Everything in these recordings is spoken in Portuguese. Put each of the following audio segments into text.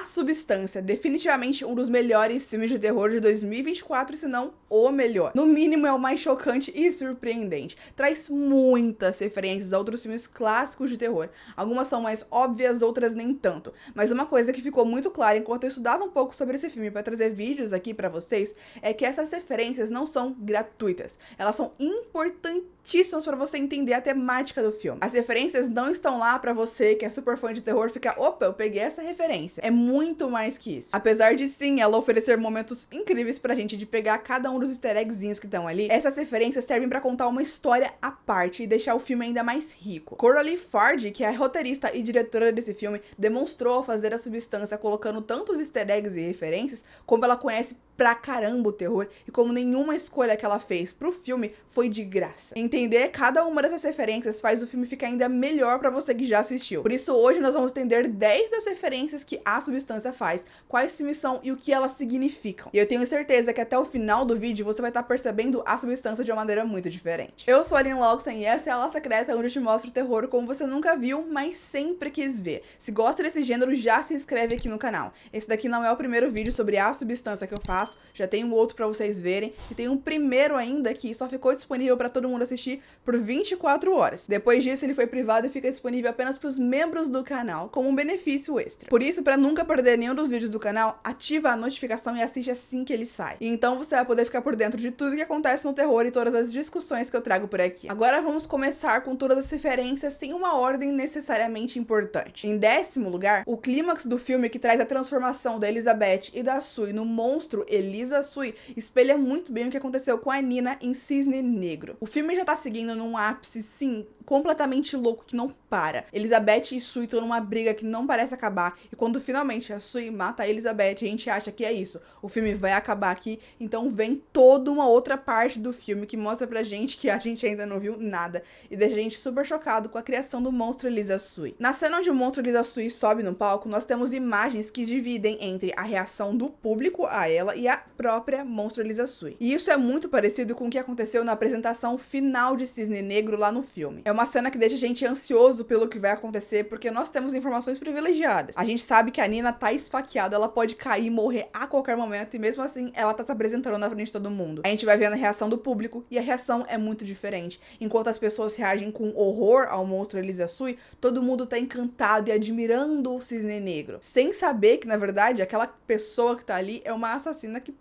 A Substância, definitivamente um dos melhores filmes de terror de 2024, se não o melhor. No mínimo é o mais chocante e surpreendente. Traz muitas referências a outros filmes clássicos de terror. Algumas são mais óbvias, outras nem tanto. Mas uma coisa que ficou muito clara enquanto eu estudava um pouco sobre esse filme para trazer vídeos aqui para vocês, é que essas referências não são gratuitas. Elas são importantíssimas para você entender a temática do filme. As referências não estão lá para você que é super fã de terror ficar, opa, eu peguei essa referência. É muito mais que isso. Apesar de sim, ela oferecer momentos incríveis pra gente de pegar cada um dos easter eggzinhos que estão ali, essas referências servem pra contar uma história à parte e deixar o filme ainda mais rico. Coralie Fardi, que é a roteirista e diretora desse filme, demonstrou ao fazer A Substância colocando tantos easter eggs e referências, como ela conhece pra caramba o terror e como nenhuma escolha que ela fez pro filme foi de graça. Entender cada uma dessas referências faz o filme ficar ainda melhor pra você que já assistiu. Por isso hoje nós vamos entender 10 das referências que A Substância faz, quais filmes são e o que elas significam. E eu tenho certeza que até o final do vídeo você vai estar percebendo A Substância de uma maneira muito diferente. Eu sou a Lynn Loxton e essa é a aula secreta onde eu te mostro o terror como você nunca viu, mas sempre quis ver. Se gosta desse gênero, já se inscreve aqui no canal. Esse daqui não é o primeiro vídeo sobre A Substância que eu faço, já tem um outro pra vocês verem, e tem um primeiro ainda que só ficou disponível pra todo mundo assistir por 24 horas. Depois disso ele foi privado e fica disponível apenas pros membros do canal, como um benefício extra. Por isso, pra nunca perder nenhum dos vídeos do canal, ativa a notificação e assiste assim que ele sai. E então você vai poder ficar por dentro de tudo que acontece no terror e todas as discussões que eu trago por aqui. Agora vamos começar com todas as referências sem uma ordem necessariamente importante. Em 10º lugar, o clímax do filme que traz a transformação da Elizabeth e da Sui no monstro Elisa Sui espelha muito bem o que aconteceu com a Nina em Cisne Negro. O filme já tá seguindo num ápice, sim, completamente louco que não para. Elizabeth e Sui estão numa briga que não parece acabar, e quando finalmente a Sui mata a Elizabeth, a gente acha que é isso, o filme vai acabar aqui, então vem toda uma outra parte do filme que mostra pra gente que a gente ainda não viu nada, e deixa a gente super chocado com a criação do monstro Elisa Sui. Na cena onde o monstro Elisa Sui sobe no palco, nós temos imagens que dividem entre a reação do público a ela e a própria monstro Elisa Sui. E isso é muito parecido com o que aconteceu na apresentação final de Cisne Negro lá no filme. É uma cena que deixa a gente ansioso pelo que vai acontecer, porque nós temos informações privilegiadas. A gente sabe que a Nina tá esfaqueada, ela pode cair e morrer a qualquer momento, e mesmo assim, ela tá se apresentando na frente de todo mundo. A gente vai vendo a reação do público, e a reação é muito diferente. Enquanto as pessoas reagem com horror ao monstro Elisa Sui, todo mundo tá encantado e admirando o Cisne Negro, sem saber que, na verdade, aquela pessoa que tá ali é uma assassina que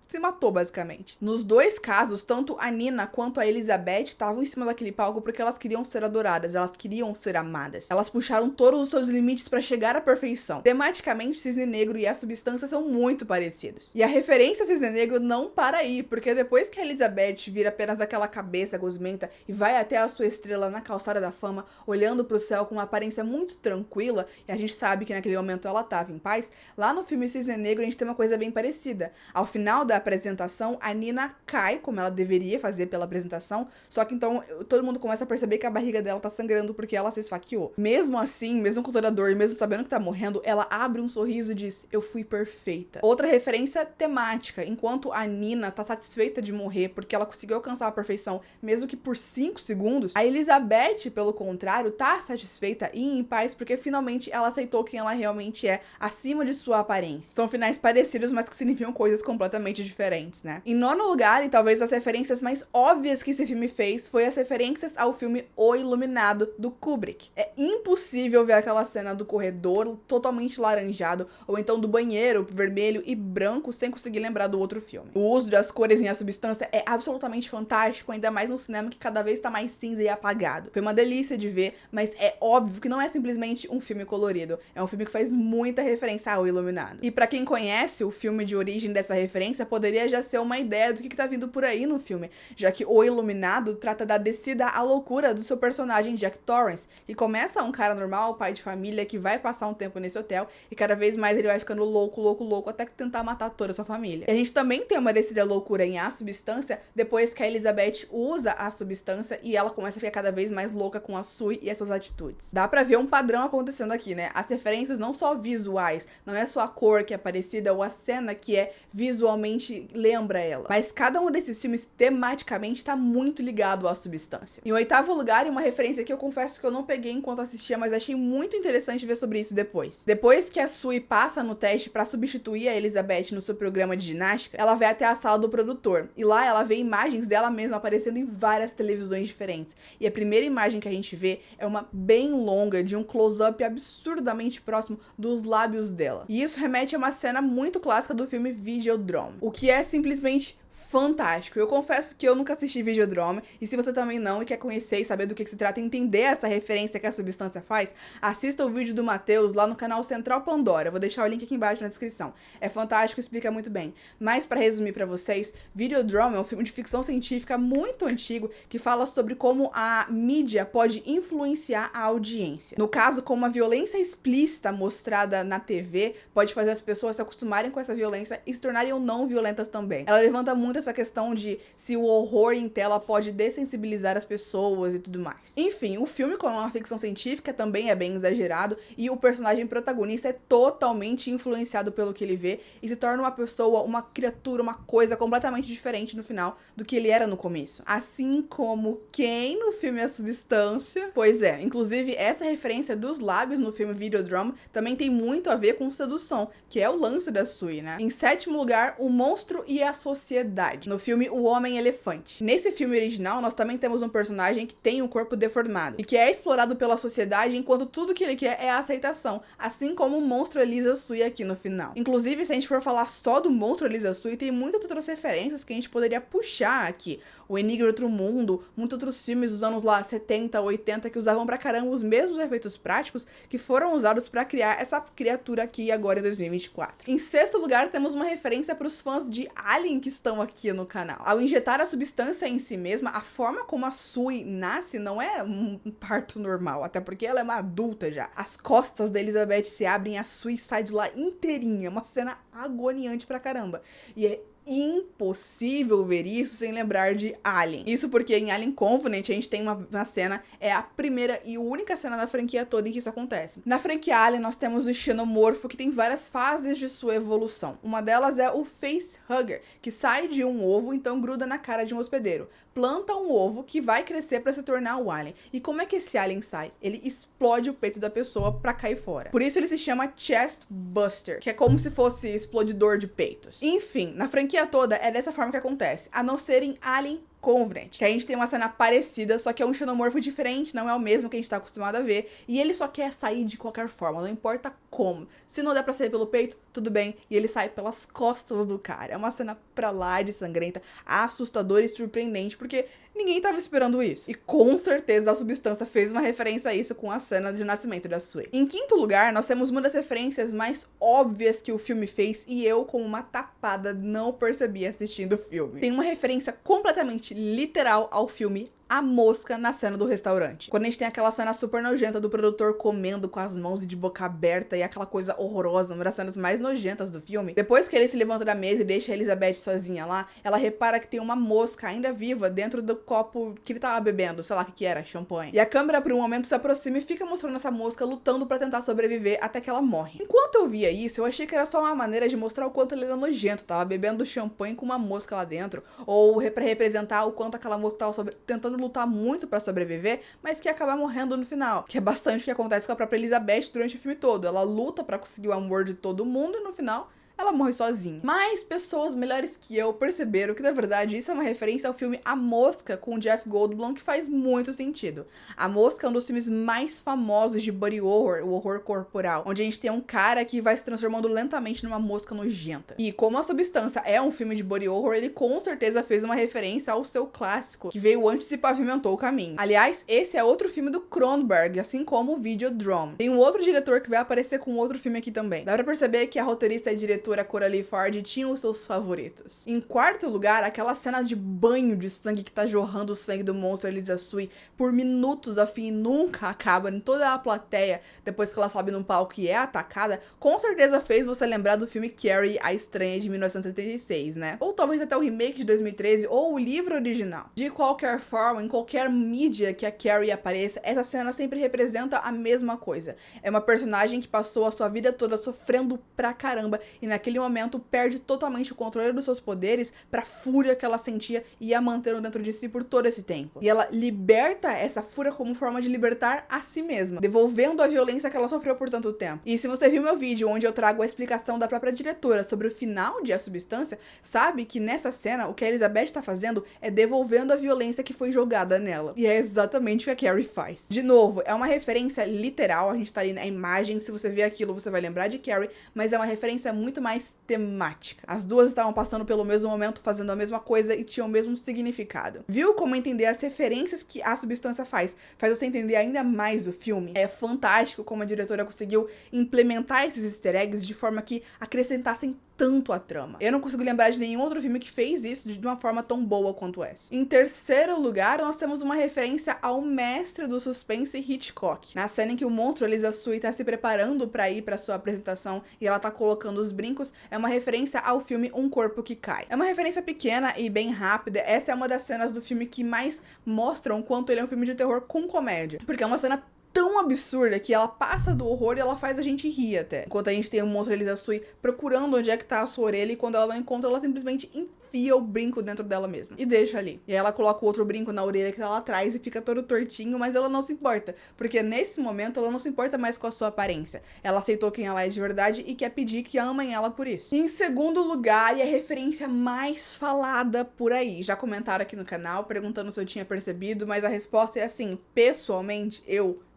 se matou, basicamente. Nos dois casos, tanto a Nina quanto a Elizabeth estavam em cima daquele palco porque elas queriam ser adoradas, elas queriam ser amadas. Elas puxaram todos os seus limites pra chegar à perfeição. Tematicamente, Cisne Negro e A Substância são muito parecidos. E a referência a Cisne Negro não para aí, porque depois que a Elizabeth vira apenas aquela cabeça gosmenta e vai até a sua estrela na calçada da fama, olhando pro céu com uma aparência muito tranquila, e a gente sabe que naquele momento ela tava em paz, lá no filme Cisne Negro a gente tem uma coisa bem parecida. Ao final da apresentação, a Nina cai, como ela deveria fazer pela apresentação, só que então todo mundo começa a perceber que a barriga dela tá sangrando porque ela se esfaqueou. Mesmo assim, mesmo com toda a dor e mesmo sabendo que tá morrendo, ela abre um sorriso e diz, eu fui perfeita. Outra referência temática, enquanto a Nina tá satisfeita de morrer porque ela conseguiu alcançar a perfeição, mesmo que por 5 segundos, a Elizabeth, pelo contrário, tá satisfeita e em paz porque finalmente ela aceitou quem ela realmente é, acima de sua aparência. São finais parecidos, mas que significam coisas completamente diferentes, né? Em 9º lugar, e talvez as referências mais óbvias que esse filme fez, foi as referências ao filme O Iluminado, do Kubrick. É impossível ver aquela cena do corredor totalmente laranjado, ou então do banheiro vermelho e branco, sem conseguir lembrar do outro filme. O uso das cores em A Substância é absolutamente fantástico, ainda mais num cinema que cada vez tá mais cinza e apagado. Foi uma delícia de ver, mas é óbvio que não é simplesmente um filme colorido, é um filme que faz muita referência ao Iluminado. E pra quem conhece o filme de origem dessa referência, poderia já ser uma ideia do que tá vindo por aí no filme, já que O Iluminado trata da descida à loucura do seu personagem Jack Torrance, que começa um cara normal, pai de família, que vai passar um tempo nesse hotel, e cada vez mais ele vai ficando louco, até que tentar matar toda a sua família. E a gente também tem uma descida à loucura em A Substância, depois que a Elizabeth usa a substância e ela começa a ficar cada vez mais louca com a Sui e as suas atitudes. Dá pra ver um padrão acontecendo aqui, né? As referências não só visuais, não é só a cor que é parecida ou a cena que é visualmente gente lembra ela. Mas cada um desses filmes, tematicamente, tá muito ligado à substância. Em oitavo lugar, e uma referência que eu confesso que eu não peguei enquanto assistia, mas achei muito interessante ver sobre isso depois. Depois que a Sui passa no teste pra substituir a Elizabeth no seu programa de ginástica, ela vai até a sala do produtor. E lá ela vê imagens dela mesma aparecendo em várias televisões diferentes. E a primeira imagem que a gente vê é uma bem longa, de um close-up absurdamente próximo dos lábios dela. E isso remete a uma cena muito clássica do filme Videodrome, o que é simplesmente fantástico. Eu confesso que eu nunca assisti Videodrome, e se você também não e quer conhecer e saber do que se trata e entender essa referência que a substância faz, assista o vídeo do Matheus lá no canal Central Pandora. Eu vou deixar o link aqui embaixo na descrição. É fantástico, explica muito bem. Mas para resumir para vocês, Videodrome é um filme de ficção científica muito antigo que fala sobre como a mídia pode influenciar a audiência. No caso, como a violência explícita mostrada na TV pode fazer as pessoas se acostumarem com essa violência e se tornarem ou não violentas também. Ela levanta muito essa questão de se o horror em tela pode dessensibilizar as pessoas e tudo mais. Enfim, o filme, como uma ficção científica, também é bem exagerado e o personagem protagonista é totalmente influenciado pelo que ele vê e se torna uma pessoa, uma criatura, uma coisa completamente diferente no final do que ele era no começo. Assim como quem no filme A Substância. Pois é, inclusive essa referência dos lábios no filme Videodrome também tem muito a ver com sedução, que é o lance da Sui, né? Em sétimo lugar, O Monstro e a Sociedade, no filme O Homem-Elefante. Nesse filme original, nós também temos um personagem que tem um corpo deformado e que é explorado pela sociedade enquanto tudo que ele quer é a aceitação, assim como o monstro Elisa Sui aqui no final. Inclusive, se a gente for falar só do monstro Elisa Sui, tem muitas outras referências que a gente poderia puxar aqui. O Enigma de Outro Mundo, muitos outros filmes dos anos lá 70, 80 que usavam pra caramba os mesmos efeitos práticos que foram usados pra criar essa criatura aqui agora em 2024. Em sexto lugar, temos uma referência pros fãs de Alien que estão aqui no canal. Ao injetar a substância em si mesma, a forma como a Sui nasce não é um parto normal, até porque ela é uma adulta já. As costas da Elizabeth se abrem e a Sui sai de lá inteirinha, uma cena agoniante pra caramba. E é impossível ver isso sem lembrar de Alien. Isso porque em Alien Covenant a gente tem uma cena, é a primeira e única cena da franquia toda em que isso acontece. Na franquia Alien nós temos o xenomorfo que tem várias fases de sua evolução. Uma delas é o facehugger, que sai de um ovo, então gruda na cara de um hospedeiro. Planta um ovo que vai crescer para se tornar o alien. E como é que esse alien sai? Ele explode o peito da pessoa pra cair fora. Por isso ele se chama Chest Buster, que é como se fosse explodidor de peitos. Enfim, na franquia toda é dessa forma que acontece, a não ser em Alien Covenant, que a gente tem uma cena parecida, só que é um xenomorfo diferente, não é o mesmo que a gente tá acostumado a ver, e ele só quer sair de qualquer forma, não importa como. Se não der pra sair pelo peito, tudo bem, e ele sai pelas costas do cara. É uma cena pra lá de sangrenta, assustadora e surpreendente, porque ninguém tava esperando isso. E com certeza a substância fez uma referência a isso com a cena de nascimento da Sui. Em quinto lugar, nós temos uma das referências mais óbvias que o filme fez, e eu, como uma tapada, não percebi assistindo o filme. Tem uma referência completamente literal ao filme A Mosca na cena do restaurante. Quando a gente tem aquela cena super nojenta do produtor comendo com as mãos e de boca aberta e aquela coisa horrorosa, uma das cenas mais nojentas do filme. Depois que ele se levanta da mesa e deixa a Elizabeth sozinha lá, ela repara que tem uma mosca ainda viva dentro do copo que ele tava bebendo, sei lá o que era, champanhe. E a câmera por um momento se aproxima e fica mostrando essa mosca lutando pra tentar sobreviver até que ela morre. Enquanto eu via isso, eu achei que era só uma maneira de mostrar o quanto ele era nojento, tava bebendo champanhe com uma mosca lá dentro, ou pra representar o quanto aquela mosca tava tentando lutar muito pra sobreviver, mas que acaba morrendo no final, que é bastante o que acontece com a própria Elizabeth durante o filme todo. Ela luta pra conseguir o amor de todo mundo e no final ela morre sozinha. Mas pessoas melhores que eu perceberam que, na verdade, isso é uma referência ao filme A Mosca, com o Jeff Goldblum, que faz muito sentido. A Mosca é um dos filmes mais famosos de body horror, o horror corporal, onde a gente tem um cara que vai se transformando lentamente numa mosca nojenta. E como A Substância é um filme de body horror, ele com certeza fez uma referência ao seu clássico, que veio antes e pavimentou o caminho. Aliás, esse é outro filme do Cronenberg, assim como o Videodrome. Tem um outro diretor que vai aparecer com outro filme aqui também. Dá pra perceber que a roteirista e diretora Coralie Ford tinham os seus favoritos. Em quarto lugar, aquela cena de banho de sangue que tá jorrando o sangue do monstro Elisa Sui por minutos a fim e nunca acaba em toda a plateia depois que ela sobe num palco e é atacada, com certeza fez você lembrar do filme Carrie, a Estranha, de 1976, né? Ou talvez até o remake de 2013 ou o livro original. De qualquer forma, em qualquer mídia que a Carrie apareça, essa cena sempre representa a mesma coisa. É uma personagem que passou a sua vida toda sofrendo pra caramba e naquele momento perde totalmente o controle dos seus poderes pra fúria que ela sentia e ia mantendo dentro de si por todo esse tempo. E ela liberta essa fúria como forma de libertar a si mesma, devolvendo a violência que ela sofreu por tanto tempo. E se você viu meu vídeo onde eu trago a explicação da própria diretora sobre o final de A Substância, sabe que nessa cena o que a Elizabeth tá fazendo é devolvendo a violência que foi jogada nela. E é exatamente o que a Carrie faz. De novo, é uma referência literal, a gente tá ali na imagem, se você ver aquilo você vai lembrar de Carrie, mas é uma referência muito mais temática. As duas estavam passando pelo mesmo momento, fazendo a mesma coisa e tinham o mesmo significado. Viu como entender as referências que A Substância faz você entender ainda mais o filme? É fantástico como a diretora conseguiu implementar esses easter eggs de forma que acrescentassem tanto a trama. Eu não consigo lembrar de nenhum outro filme que fez isso de uma forma tão boa quanto essa. Em terceiro lugar, nós temos uma referência ao mestre do suspense Hitchcock. Na cena em que o monstro Elisa Sui tá se preparando pra ir pra sua apresentação e ela tá colocando os brincos, é uma referência ao filme Um Corpo que Cai. É uma referência pequena e bem rápida. Essa é uma das cenas do filme que mais mostram o quanto ele é um filme de terror com comédia. Porque é uma cena tão absurda que ela passa do horror e ela faz a gente rir até. Enquanto a gente tem o monstro Elisa Sui procurando onde é que tá a sua orelha e quando ela não encontra, ela simplesmente enfia o brinco dentro dela mesma e deixa ali. E aí ela coloca o outro brinco na orelha que tá lá atrás e fica todo tortinho, mas ela não se importa, porque nesse momento ela não se importa mais com a sua aparência. Ela aceitou quem ela é de verdade e quer pedir que amem ela por isso. E em segundo lugar, e a referência mais falada por aí, já comentaram aqui no canal perguntando se eu tinha percebido, mas a resposta é assim, pessoalmente,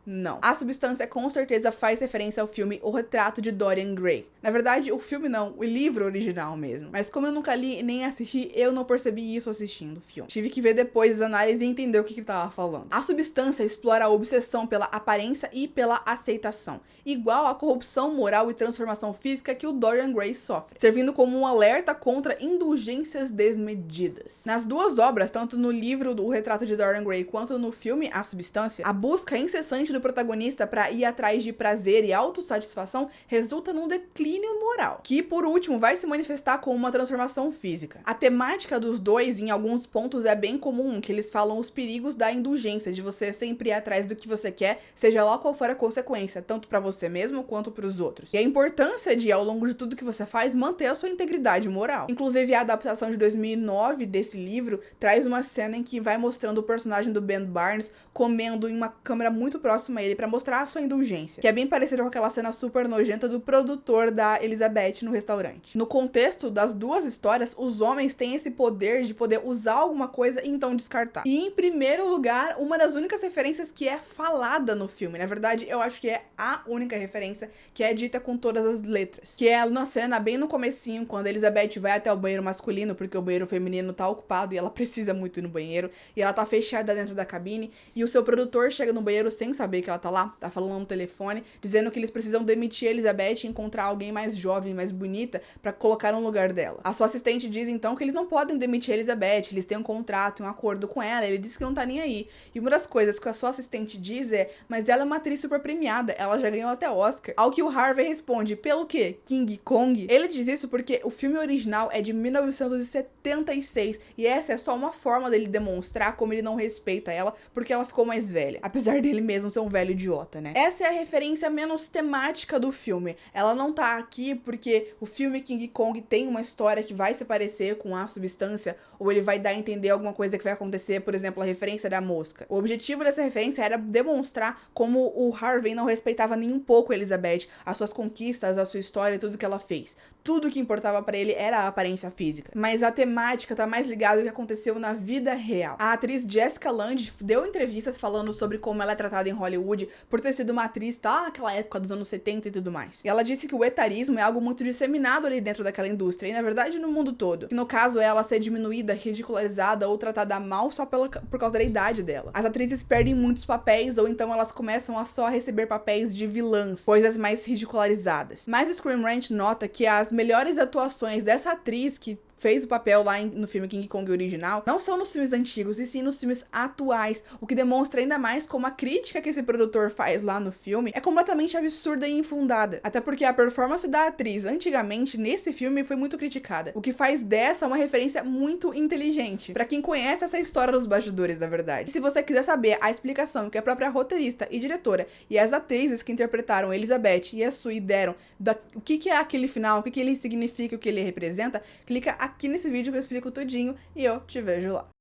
não. A Substância com certeza faz referência ao filme O Retrato de Dorian Gray. Na verdade, o filme não, o livro original mesmo. Mas como eu nunca li nem assisti, eu não percebi isso assistindo o filme. Tive que ver depois as análises e entender o que ele tava falando. A Substância explora a obsessão pela aparência e pela aceitação, igual a corrupção moral e transformação física que o Dorian Gray sofre, servindo como um alerta contra indulgências desmedidas. Nas duas obras, tanto no livro O Retrato de Dorian Gray quanto no filme A Substância, a busca incessante do protagonista para ir atrás de prazer e autossatisfação resulta num declínio moral, que por último vai se manifestar com uma transformação física. A temática dos dois em alguns pontos é bem comum, que eles falam os perigos da indulgência, de você sempre ir atrás do que você quer, seja lá qual for a consequência, tanto para você mesmo quanto para os outros. E a importância de, ao longo de tudo que você faz, manter a sua integridade moral. Inclusive, a adaptação de 2009 desse livro traz uma cena em que vai mostrando o personagem do Ben Barnes comendo em uma câmera muito próxima a ele para mostrar a sua indulgência, que é bem parecido com aquela cena super nojenta do produtor da Elizabeth no restaurante. No contexto das duas histórias, os homens têm esse poder de poder usar alguma coisa e então descartar. E em primeiro lugar, uma das únicas referências que é falada no filme, na verdade eu acho que é a única referência que é dita com todas as letras, que é na cena bem no comecinho, quando a Elizabeth vai até o banheiro masculino, porque o banheiro feminino tá ocupado e ela precisa muito ir no banheiro, e ela tá fechada dentro da cabine, e o seu produtor chega no banheiro sem saber que ela tá lá, tá falando no telefone, dizendo que eles precisam demitir a Elizabeth e encontrar alguém mais jovem, mais bonita, pra colocar no lugar dela. A sua assistente diz então que eles não podem demitir a Elizabeth, eles têm um contrato, um acordo com ela, ele diz que não tá nem aí. E uma das coisas que a sua assistente diz é, mas ela é uma atriz super premiada, ela já ganhou até Oscar. Ao que o Harvey responde, pelo quê? King Kong? Ele diz isso porque o filme original é de 1976 e essa é só uma forma dele demonstrar como ele não respeita ela porque ela ficou mais velha, apesar dele mesmo ser um velho idiota, né? Essa é a referência menos temática do filme. Ela não tá aqui porque o filme King Kong tem uma história que vai se parecer com A Substância, ou ele vai dar a entender alguma coisa que vai acontecer, por exemplo, a referência da mosca. O objetivo dessa referência era demonstrar como o Harvey não respeitava nem um pouco a Elizabeth, as suas conquistas, a sua história e tudo que ela fez. Tudo que importava pra ele era a aparência física. Mas a temática tá mais ligada ao que aconteceu na vida real. A atriz Jessica Lange deu entrevistas falando sobre como ela é tratada em Hollywood por ter sido uma atriz, tá, naquela época dos anos 70 e tudo mais. E ela disse que o etarismo é algo muito disseminado ali dentro daquela indústria, e na verdade no mundo todo. Que no caso é ela ser diminuída, ridicularizada ou tratada mal só por causa da idade dela. As atrizes perdem muitos papéis, ou então elas começam a só receber papéis de vilãs, coisas mais ridicularizadas. Mas o Scream Rant nota que as melhores atuações dessa atriz que fez o papel lá no filme King Kong original, não são nos filmes antigos, e sim nos filmes atuais, o que demonstra ainda mais como a crítica que esse produtor faz lá no filme é completamente absurda e infundada. Até porque a performance da atriz antigamente nesse filme foi muito criticada, o que faz dessa uma referência muito inteligente, pra quem conhece essa história dos bastidores, na verdade. E se você quiser saber a explicação que a própria roteirista e diretora e as atrizes que interpretaram Elizabeth e a Sue deram o que é aquele final, o que ele significa, o que ele representa, clica aqui nesse vídeo que eu explico tudinho e eu te vejo lá.